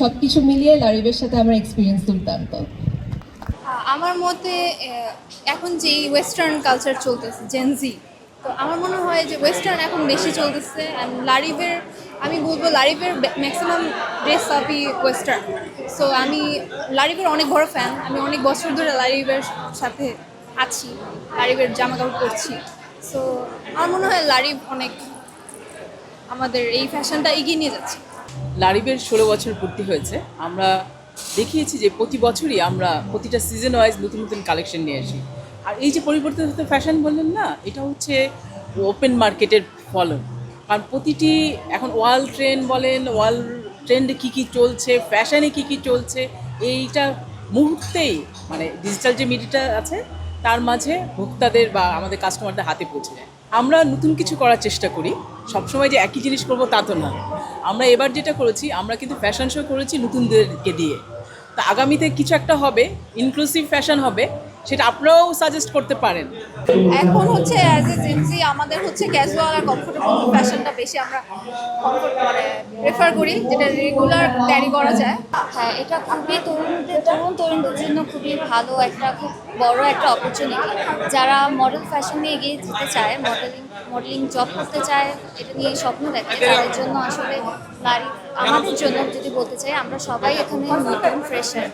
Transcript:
সবকিছু মিলিয়ে লারিবের সাথে আমার এক্সপিরিয়েন্স দুর্দান্ত। আমার মতে এখন যেই ওয়েস্টার্ন কালচার চলতেছে জেনজি, তো আমার মনে হয় যে ওয়েস্টার্ন এখন বেশি চলতেছে। লারিভের আমি বলবো লারিভের ম্যাক্সিমাম ড্রেস আপই ওয়েস্টার্ন। সো আমি লারিভের অনেক বড় ফ্যান, আমি অনেক বছর ধরে লারিভের সাথে আছি, লারিভের জামা কাপড় পরছি। সো আমার মনে হয় লারিভ অনেক আমাদের এই ফ্যাশনটা এগিয়ে নিয়ে যাচ্ছে। লারিবের 16 বছর পূর্তি হয়েছে। আমরা দেখিয়েছি যে প্রতি বছরই আমরা প্রতিটা সিজন ওয়াইজ নতুন নতুন কালেকশন নিয়ে আসি। আর এই যে পরিবর্তিত ফ্যাশন বললেন না, এটা হচ্ছে ওপেন মার্কেটের ফলন। কারণ প্রতিটি এখন ওয়ার্ল্ড ট্রেন্ড বলেন, ওয়ার্ল্ড ট্রেন্ডে কী কী চলছে, ফ্যাশনে কী কী চলছে, এইটা মুহূর্তেই মানে ডিজিটাল যে মিডিয়াটা আছে তার মাঝে ভোক্তাদের বা আমাদের কাস্টমারদের হাতে পৌঁছে যায়। আমরা নতুন কিছু করার চেষ্টা করি, সবসময় যে একই জিনিস করবো তা তো না। আমরা এবার যেটা করেছি, আমরা কিন্তু ফ্যাশন শো করেছি নতুনদেরকে দিয়ে। তা আগামীতে কিছু একটা হবে, ইনক্লুসিভ ফ্যাশন হবে, সেটা আপনারাও সাজেস্ট করতে পারেন। এখন হচ্ছে অ্যাজ এ জেনজি আমাদের হচ্ছে ক্যাজুয়াল আর কমফোর্টেবল ফ্যাশনটা বেশি আমরা মানে প্রেফার করি, যেটা রেগুলার ক্যারি করা যায়। হ্যাঁ, এটা খুবই তরুণদের জন্য খুবই ভালো একটা খুব বড় একটা অপরচুনিটি। যারা মডেল ফ্যাশন নিয়ে এগিয়ে যেতে চায়, মডেলিং জব করতে চায়, এটা নিয়ে স্বপ্ন দেখে, তাদের জন্য আসলে আমাদের জন্য যদি বলতে চাই, আমরা সবাই এখানে নতুন ফ্রেশার।